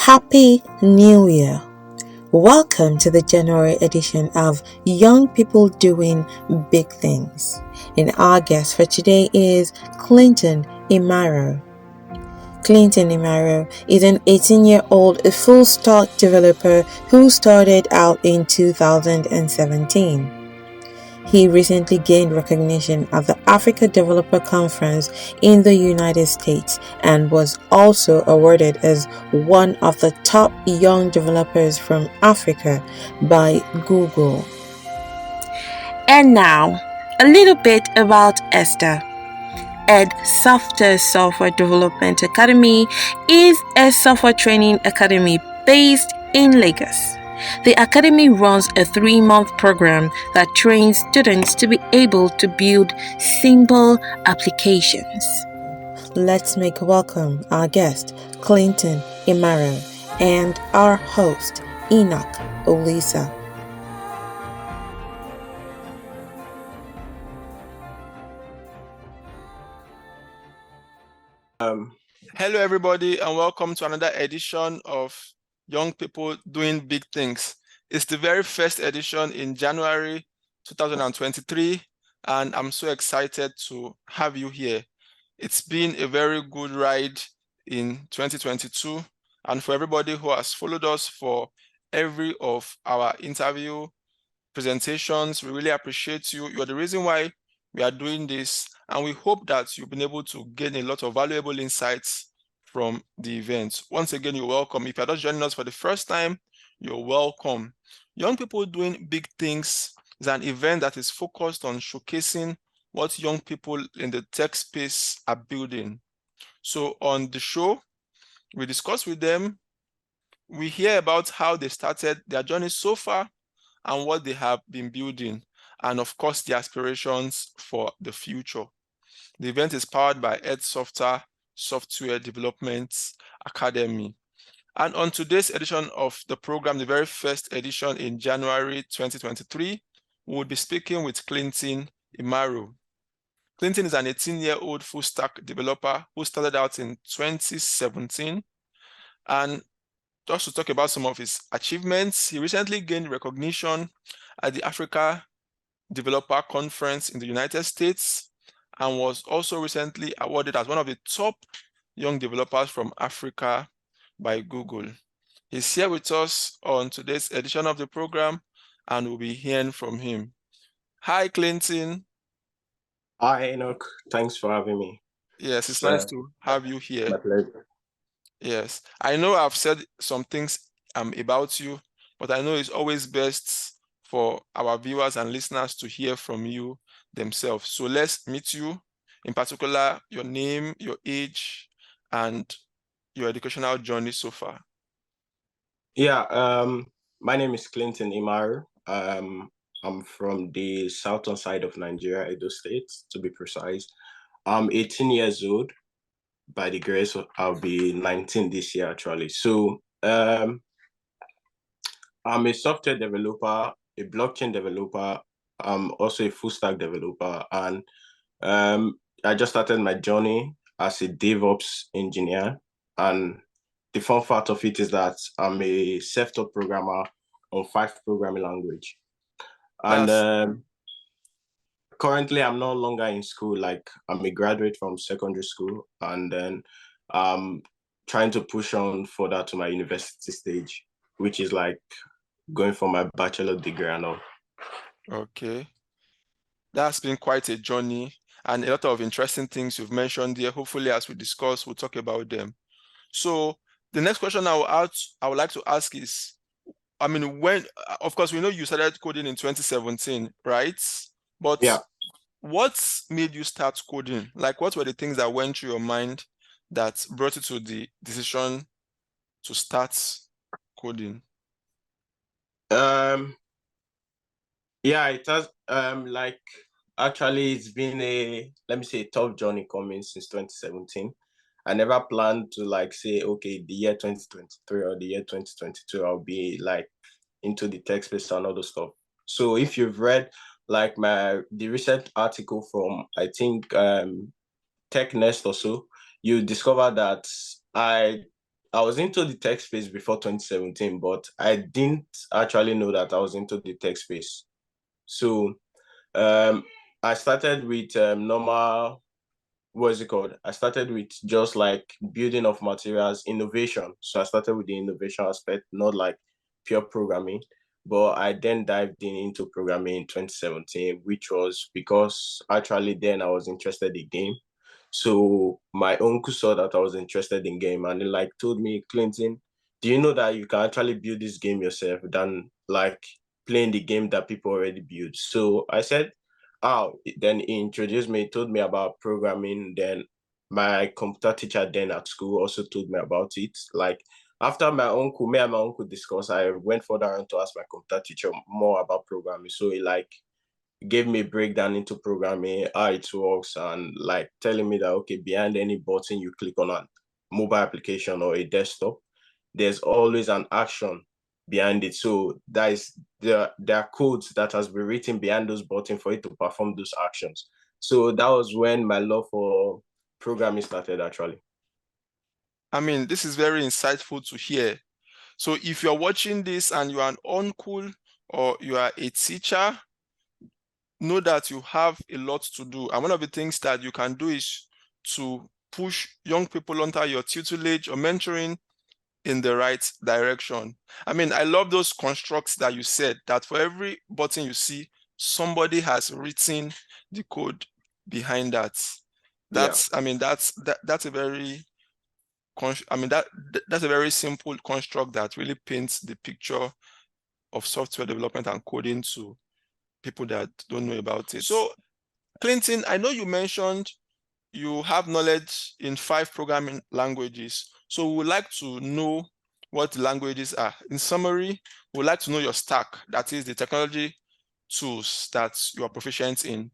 Happy New Year! Welcome to the January edition of Young People Doing Big Things. And our guest for today is Clinton Imaro. Clinton Imaro is an 18-year-old full-stack developer who started out in 2017. He recently gained recognition at the Africa Developer Conference in the United States and was also awarded as one of the top young developers from Africa by Google. And now, a little bit about Esther. Ed Software Development Academy is a software training academy based in Lagos. The academy runs a 3-month program that trains students to be able to build simple applications. Let's make welcome our guest, Clinton Imaro, and our host, Enoch Olisa. Hello, everybody, and welcome to another edition of Young People Doing Big Things. It's the very first edition in January 2023, and I'm so excited to have you here. It's been a very good ride in 2022, and for everybody who has followed us for every of our interview presentations, we really appreciate you. You're the reason why we are doing this, and we hope that you've been able to gain a lot of valuable insights from the event. Once again, you're welcome. If you're just joining us for the first time, you're welcome. Young People Doing Big Things is an event that is focused on showcasing what young people in the tech space are building. So on the show, we discuss with them, we hear about how they started their journey so far and what they have been building, and of course, the aspirations for the future. The event is powered by Ed Software Development Academy. And on today's edition of the program, the very first edition in January 2023, we will be speaking with Clinton Imaro. Clinton is an 18-year-old full-stack developer who started out in 2017. And just to talk about some of his achievements, he recently gained recognition at the Africa Developer Conference in the United States and was also recently awarded as one of the top young developers from Africa by Google. He's here with us on today's edition of the program, and we'll be hearing from him. Hi, Clinton. Hi, Enoch. Thanks for having me. Yes, it's nice to have you here. My pleasure. Yes, I know I've said some things about you, but I know it's always best for our viewers and listeners to hear from you themselves. So let's meet you, in particular, your name, your age, and your educational journey so far. Yeah, my name is Clinton Imaro. I'm from the southern side of Nigeria, Edo State, to be precise. I'm 18 years old. By the grace, I'll be 19 this year, actually. So I'm a software developer, a blockchain developer. I'm also a full stack developer. And I just started my journey as a DevOps engineer. And the fun part of it is that I'm a self-taught programmer on 5 programming language. And currently, I'm no longer in school. Like, I'm a graduate from secondary school, and then I'm trying to push on further to my university stage, which is like going for my bachelor degree and all. Okay. That's been quite a journey and a lot of interesting things you've mentioned there. Hopefully, as we discuss, we'll talk about them. So the next question I would like to ask is, I mean, when, of course, we know you started coding in 2017, right? But Yeah. What made you start coding? Like, what were the things that went through your mind that brought you to the decision to start coding? Yeah, it has like actually it's been a, let me say, a tough journey coming since 2017. I never planned to like say, okay, the year 2023 or the year 2022 I'll be like into the tech space and all those stuff. So if you've read like the recent article from, I think, TechNest or so, you discover that I I was into the tech space before 2017, but I didn't actually know that I was into the tech space. So I started with normal, what's it called? I started with just like building of materials, innovation. So I started with the innovation aspect, not like pure programming. But I then dived into programming in 2017, which was because actually then I was interested in game. So my uncle saw that I was interested in game and he like told me, Clinton, do you know that you can actually build this game yourself than like playing the game that people already built? So I said, oh, then he introduced me, told me about programming. Then my computer teacher then at school also told me about it. Like after me and my uncle discussed, I went further on to ask my computer teacher more about programming. So he like gave me a breakdown into programming, how it works, and like telling me that okay, behind any button you click on a mobile application or a desktop, there's always an action behind it. So there are codes that has been written behind those buttons for it to perform those actions. So that was when my love for programming started actually. I mean, this is very insightful to hear. So if you're watching this and you are an uncle or you are a teacher, know that you have a lot to do. And one of the things that you can do is to push young people under your tutelage or mentoring in the right direction. I mean, I love those constructs that you said, that for every button you see, somebody has written the code behind that. That's, Yeah. I mean, that's a very that's a very simple construct that really paints the picture of software development and coding to people that don't know about it. So, Clinton, I know you mentioned you have knowledge in 5 programming languages. So we would like to know what the languages are. In summary, we would like to know your stack, that is the technology tools that you are proficient in.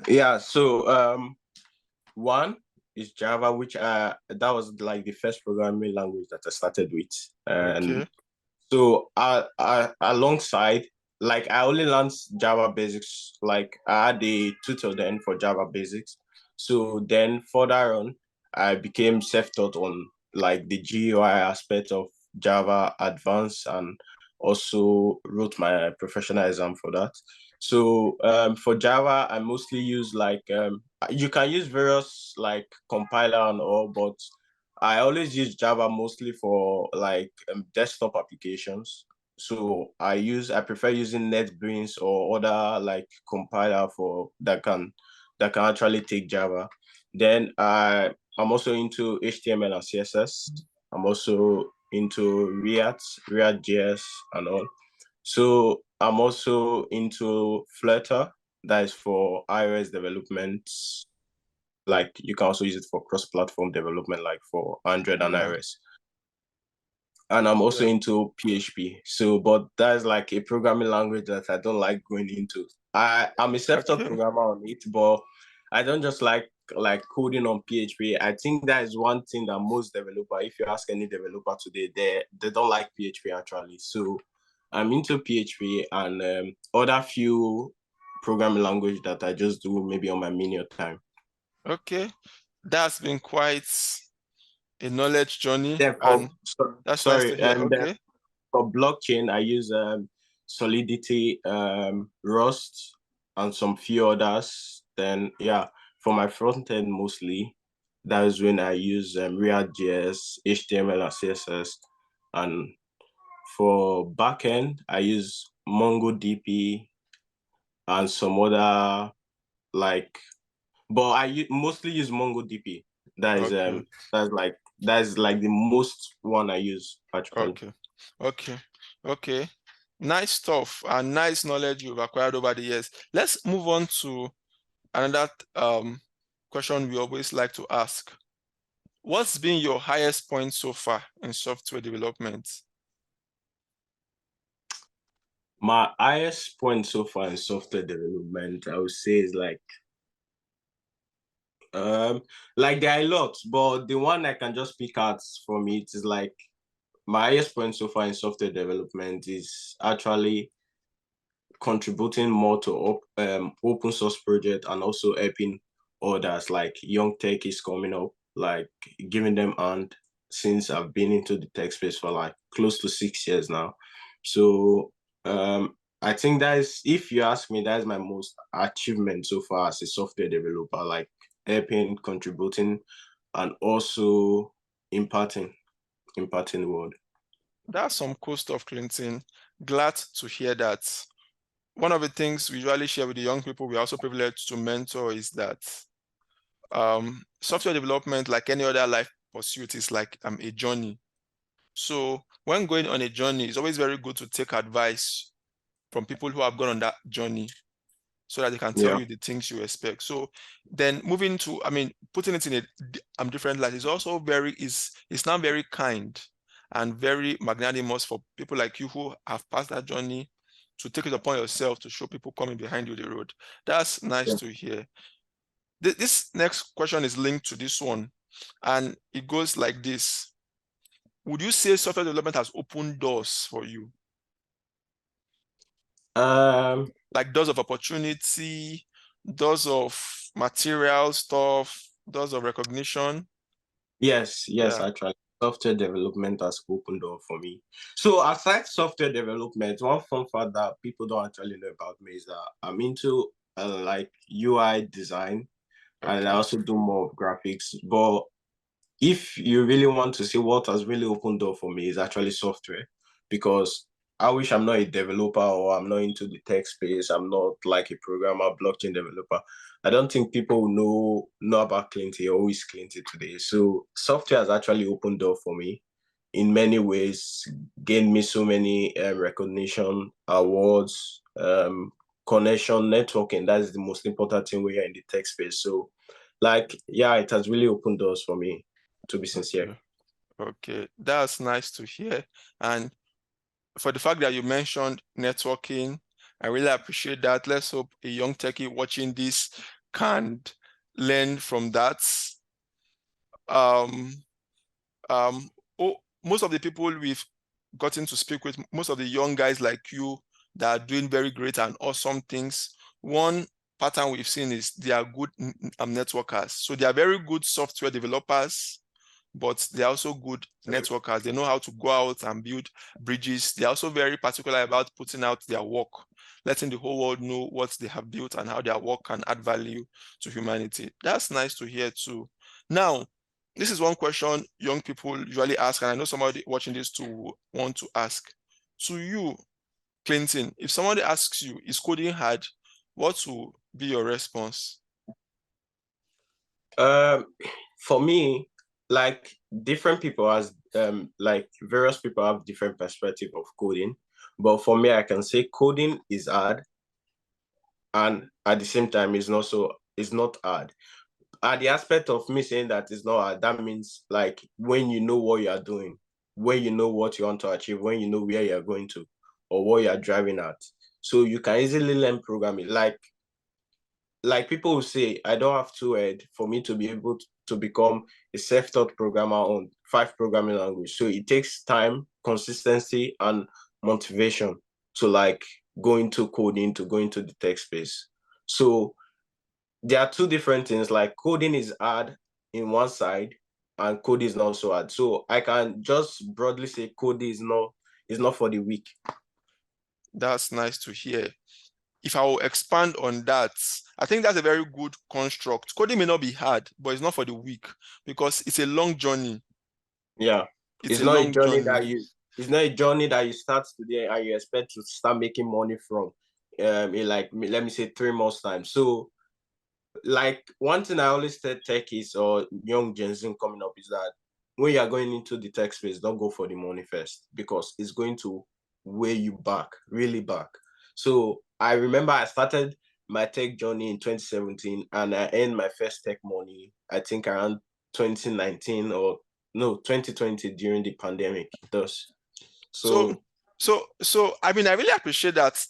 Yeah. So one is Java, which that was like the first programming language that I started with. And Okay. so alongside, like I only learned Java basics, like I had a tutor then for Java basics. So then further on, I became self-taught on like the GUI aspect of Java Advanced and also wrote my professional exam for that. So for Java, I mostly use like you can use various like compiler and all, but I always use Java mostly for like desktop applications. So I prefer using NetBeans or other like compiler for that can actually take Java. Then I'm also into HTML and CSS. I'm also into React JS and all. So I'm also into Flutter, that is for iOS development. Like you can also use it for cross-platform development, like for Android and Yeah. iOS. And I'm also Yeah. into PHP. So, but that's like a programming language that I don't like going into. I'm a self-taught Okay. programmer on it, but I don't just like coding on PHP. I think that is one thing that most developer, if you ask any developer today, they don't like PHP actually. So I'm into PHP and other few programming language that I just do maybe on my mini time. Okay. That's been quite a knowledge journey, Therefore, and that's nice to sorry, hear. and Okay. for blockchain, I use Solidity, Rust, and some few others. Then yeah, for my front end mostly, that is when I use React.js, HTML, and CSS. And for backend, I use MongoDB and some other like, but mostly use MongoDB. That is Okay. that's like the most one I use actually. Okay. Okay. Okay. Nice stuff and nice knowledge you've acquired over the years. Let's move on to another question we always like to ask. What's been your highest point so far in software development? My highest point so far in software development, I would say, is like there are a lot, but the one I can just pick out from it is like my highest point so far in software development is actually contributing more to open source project and also helping others like young tech is coming up, like giving them hand. since I've been into the tech space for like close to 6 years now. So I think that is, if you ask me, that is my most achievement so far as a software developer, like helping, contributing, and also imparting the word. That's some cool stuff, Clinton. Glad to hear that. One of the things we usually share with the young people we're also privileged to mentor is that software development, like any other life pursuit, is like a journey. So when going on a journey, it's always very good to take advice from people who have gone on that journey so that they can tell you the things you expect. So then moving to, putting it in a different light is also it's now very kind and very magnanimous for people like you who have passed that journey to take it upon yourself to show people coming behind you the road. That's nice to hear. This next question is linked to this one, and it goes like this. Would you say software development has opened doors for you? Like doors of opportunity, doors of material stuff, doors of recognition? Yes, Yeah. actually. Software development has opened door for me. So aside software development, one fun fact that people don't actually know about me is that I'm into like UI design, and I also do more graphics. But if you really want to see what has really opened door for me, is actually software, because I wish I'm not a developer or I'm not into the tech space. I'm not like a programmer, blockchain developer. I don't think people know about Clinton or who is Clinton today. So software has actually opened door for me in many ways, gained me so many recognition, awards, connection, networking. That is the most important thing when you're in the tech space. So like, yeah, it has really opened doors for me, to be sincere. Okay, that's nice to hear. And for the fact that you mentioned networking, I really appreciate that. Let's hope a young techie watching this can learn from that. Most of the people we've gotten to speak with, most of the young guys like you that are doing very great and awesome things, one pattern we've seen is they are good networkers. So they are very good software developers, but they're also good networkers. They know how to go out and build bridges. They're also very particular about putting out their work, letting the whole world know what they have built and how their work can add value to humanity. That's nice to hear too. Now, this is one question young people usually ask, and I know somebody watching this too want to ask. To you, Clinton, if somebody asks you, is coding hard, what will be your response? For me, like different people has like various people have different perspective of coding. But for me, I can say coding is hard, and at the same time it's not hard. At the aspect of me saying that it's not hard, that means like when you know what you are doing, when you know what you want to achieve, when you know where you're going to, or what you're driving at. So you can easily learn programming. Like people will say, I don't have to head for me to be able to become a self-taught programmer on 5 programming language. So it takes time, consistency, and motivation to like go into coding, to go into the tech space. So there are two different things. Like coding is hard in one side, and code is not so hard. So I can just broadly say code is not for the weak. That's nice to hear. If I will expand on that, I think that's a very good construct. Coding may not be hard, but it's not for the weak because it's a long journey. Yeah. It's a long journey. It's not a journey that you start today and you expect to start making money from in like let me say 3 months time. So like one thing I always tell techies or young Gen Z coming up is that when you are going into the tech space, don't go for the money first, because it's going to weigh you back, really back. So I remember I started my tech journey in 2017 and I earned my first tech money, I think around 2019 or no, 2020 during the pandemic. Thus, So so I really appreciate that,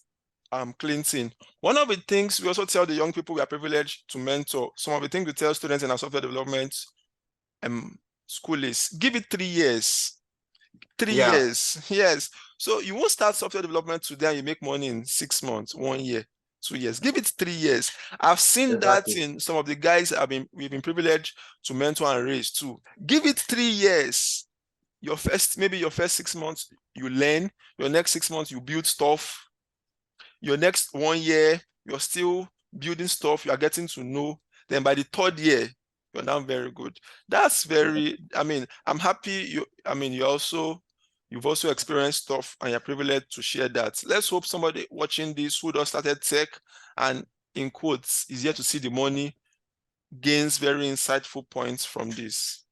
Clinton. One of the things we also tell the young people we are privileged to mentor, some of the things we tell students in our software development school is give it 3 years. 3 yeah, years. Yes. So you won't start software development today and you make money in 6 months, 1 year, 2 years. Give it 3 years. I've seen that exactly. in some of the guys we've been privileged to mentor and raise too. Give it 3 years. maybe your first 6 months, you learn, your next 6 months, you build stuff, your next 1 year, you're still building stuff, you are getting to know. Then by the 3rd year, you're now very good. That's very, I mean, I'm happy you've also experienced stuff and you're privileged to share that. Let's hope somebody watching this who just started tech and in quotes is yet to see the money gains very insightful points from this.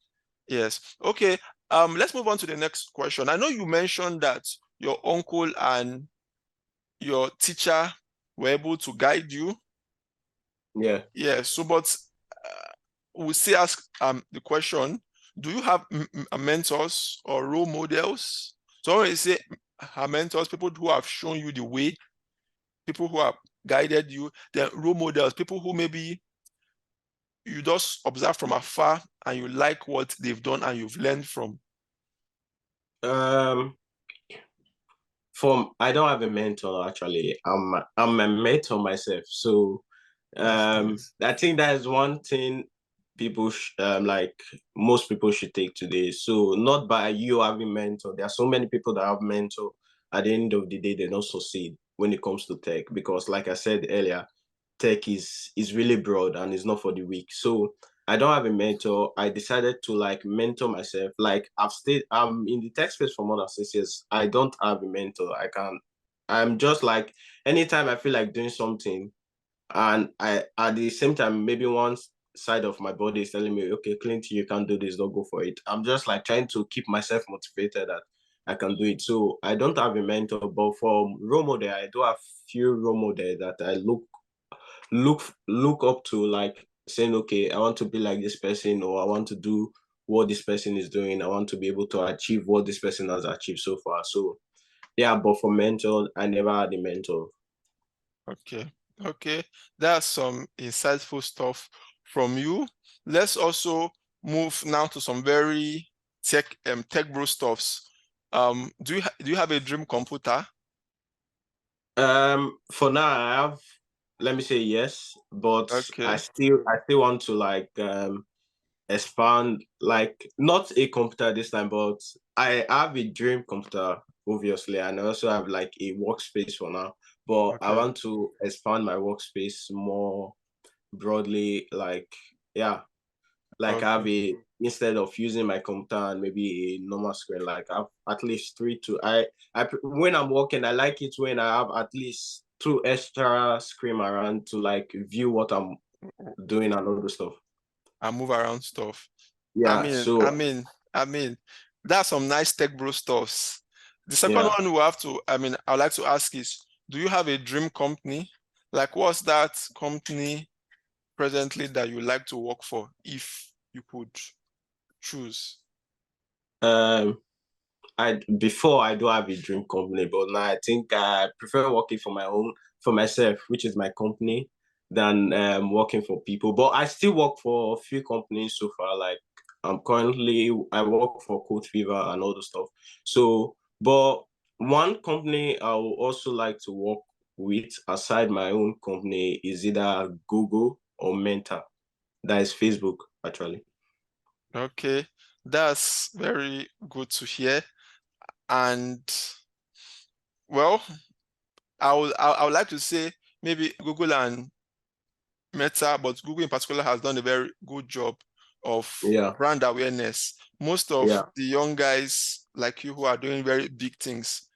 Yes. Okay. Let's move on to the next question. I know you mentioned that your uncle and your teacher were able to guide you. Yeah. Yeah. So, but we'll still ask the question: do you have mentors or role models? So when you say mentors, people who have shown you the way, people who have guided you, then role models, people who maybe you just observe from afar and you like what they've done and you've learned from. I don't have a mentor actually. I'm a mentor myself. So I think that is one thing people like most people should take today. So not by you having mentor. There are so many people that have mentor. At the end of the day, they don't succeed when it comes to tech because, like I said earlier, tech is really broad and it's not for the weak. So I don't have a mentor. I decided to like mentor myself. Like I'm in the tech space for more than 6 years. I don't have a mentor. I'm just like anytime I feel like doing something and I at the same time maybe one side of my body is telling me, okay, Clinton, you can't do this, don't go for it. I'm just like trying to keep myself motivated that I can do it. So I don't have a mentor, but for role model, I do have few role models that I look up to, like saying, okay, I want to be like this person, or I want to do what this person is doing. I want to be able to achieve what this person has achieved so far. So yeah, but for mentor, I never had a mentor. Okay, that's some insightful stuff from you. Let's also move now to some very tech bro stuffs. Do you have a dream computer? For now I have, let me say yes, but Okay. I still want to like expand, like not a computer this time, but I have a dream computer obviously, and I also have like a workspace for now, but I want to expand my workspace more broadly, like yeah, like I have a, instead of using my computer and maybe a normal screen, like I have at least three to I when I'm working, I like it when I have at least two extra screen around to like view what I'm doing and all the stuff. I move around stuff. Yeah, I mean, that's some nice tech bro stuffs. The second yeah. one I'd like to ask is, do you have a dream company? Like, what's that company presently that you like to work for if you could choose? Before I do have a dream company, but now I think I prefer working for myself, which is my company, than working for people. But I still work for a few companies so far. Like I work for Code Fever and all the stuff. So, but one company I would also like to work with aside my own company is either Google or Meta. That is Facebook, actually. Okay, that's very good to hear. And well, I would like to say maybe Google and Meta, but Google in particular has done a very good job of brand awareness. Most of the young guys like you who are doing very big things,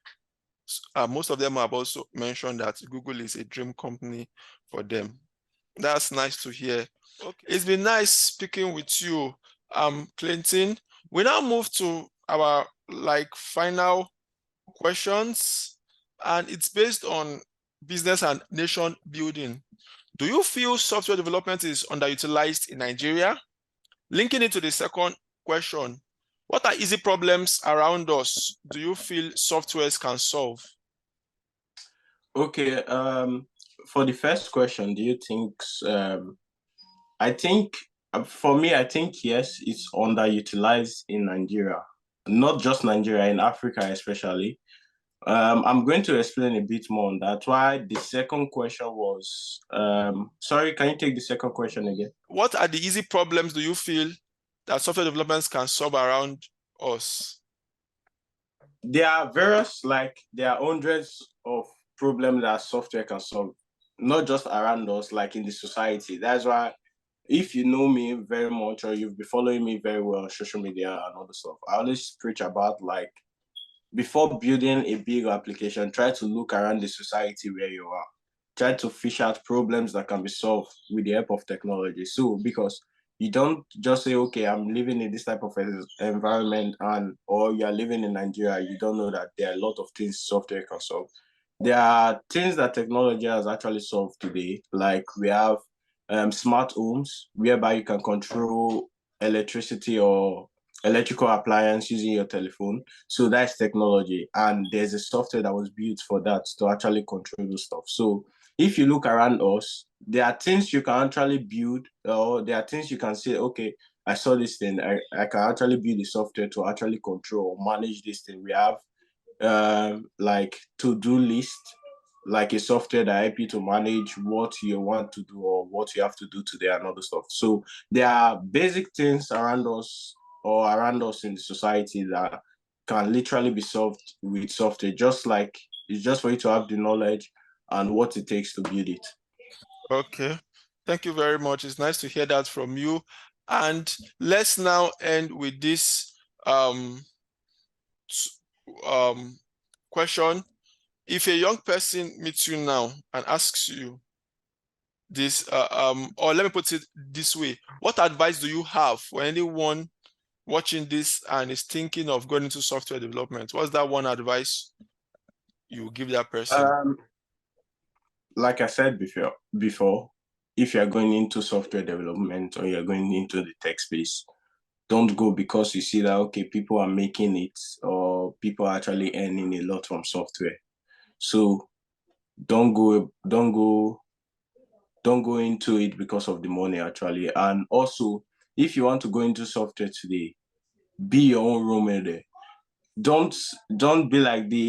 most of them have also mentioned that Google is a dream company for them. That's nice to hear. Okay. It's been nice speaking with you, Clinton. We now move to our final questions, and it's based on business and nation building. Do you feel software development is underutilized in Nigeria? Linking it to the second question, what are easy problems around us do you feel softwares can solve? Okay, for the first question, do you think, I think, for me, I think yes, it's underutilized in Nigeria. Not just Nigeria, in Africa especially. I'm going to explain a bit more on that. Why the second question was, sorry, can you take the second question again? What are the easy problems do you feel that software developments can solve around us? there are hundreds of problems that software can solve, not just around us, like in the society. That's why if you know me very much or you've been following me very well on social media and all the stuff, I always preach about like before building a big application, try to look around the society where you are. Try to fish out problems that can be solved with the help of technology. So, because you don't just say, okay, I'm living in this type of environment, and or you're living in Nigeria, you don't know that there are a lot of things software can solve. There are things that technology has actually solved today, like we have smart homes, whereby you can control electricity or electrical appliance using your telephone. So that's technology. And there's a software that was built for that to actually control the stuff. So if you look around us, there are things you can actually build, or there are things you can say, okay, I saw this thing, I can actually build the software to actually control or manage this thing. We have like to-do list, like a software that help you to manage what you want to do or what you have to do today and other stuff. So there are basic things around us or around us in the society that can literally be solved with software, just like it's just for you to have the knowledge and what it takes to build it. Okay, thank you very much. It's nice to hear that from you. And let's now end with this question. If a young person meets you now and asks you this, or let me put it this way, what advice do you have for anyone watching this and is thinking of going into software development? What's that one advice you give that person? Like I said before, if you're going into software development or you're going into the tech space, don't go because you see that, okay, people are making it or people are actually earning a lot from software. So don't go into it because of the money actually. And also, if you want to go into software today, be your own role model. Don't be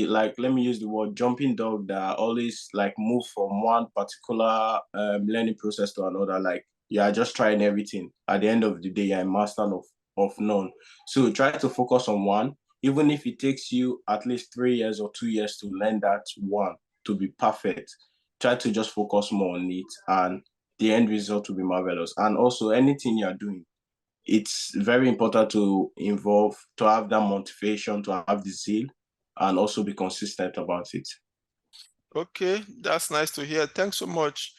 like let me use the word jumping dog that always like move from one particular learning process to another. Like you are just trying everything. At the end of the day, you're a master of none. So try to focus on one, even if it takes you at least 3 years or 2 years to learn that one to be perfect. Try to just focus more on it, and the end result will be marvelous. And also, anything you're doing, it's very important to have that motivation, to have the zeal, and also be consistent about it. Okay, that's nice to hear. Thanks so much,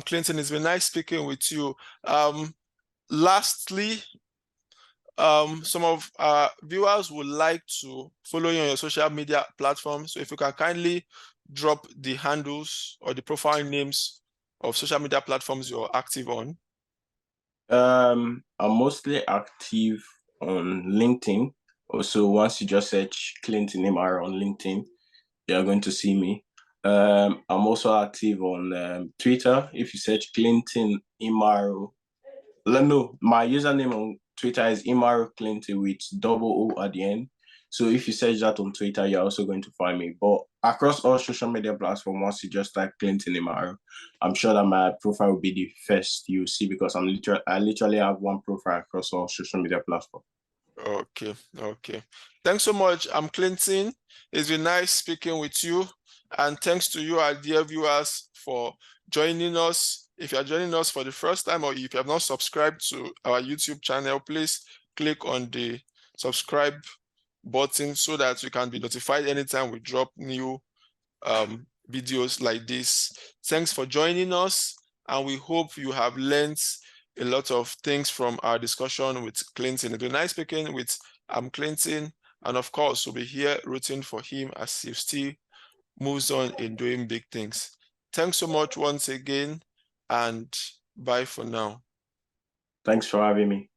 Clinton. It's been nice speaking with you. Lastly, some of our viewers would like to follow you on your social media platforms. So if you can kindly drop the handles or the profile names of social media platforms you're active on. I'm mostly active on LinkedIn. Also, once you just search Clinton Imaro on LinkedIn, you're going to see me. I'm also active on Twitter. If you search Clinton Imaro, no, my username on Twitter is Imaro Clinton with double O at the end. So if you search that on Twitter, you're also going to find me. But across all social media platforms, once you just type Clinton Imaro, I'm sure that my profile will be the first you see because I literally have one profile across all social media platforms. Okay. Thanks so much. I'm Clinton. It's been nice speaking with you. And thanks to you, our dear viewers, for joining us. If you're joining us for the first time or if you have not subscribed to our YouTube channel, please click on the subscribe button so that you can be notified anytime we drop new videos like this. Thanks for joining us, and we hope you have learned a lot of things from our discussion with Clinton. It's been nice speaking with Clinton, and of course, we'll be here rooting for him as he still moves on in doing big things. Thanks so much once again, and bye for now. Thanks for having me.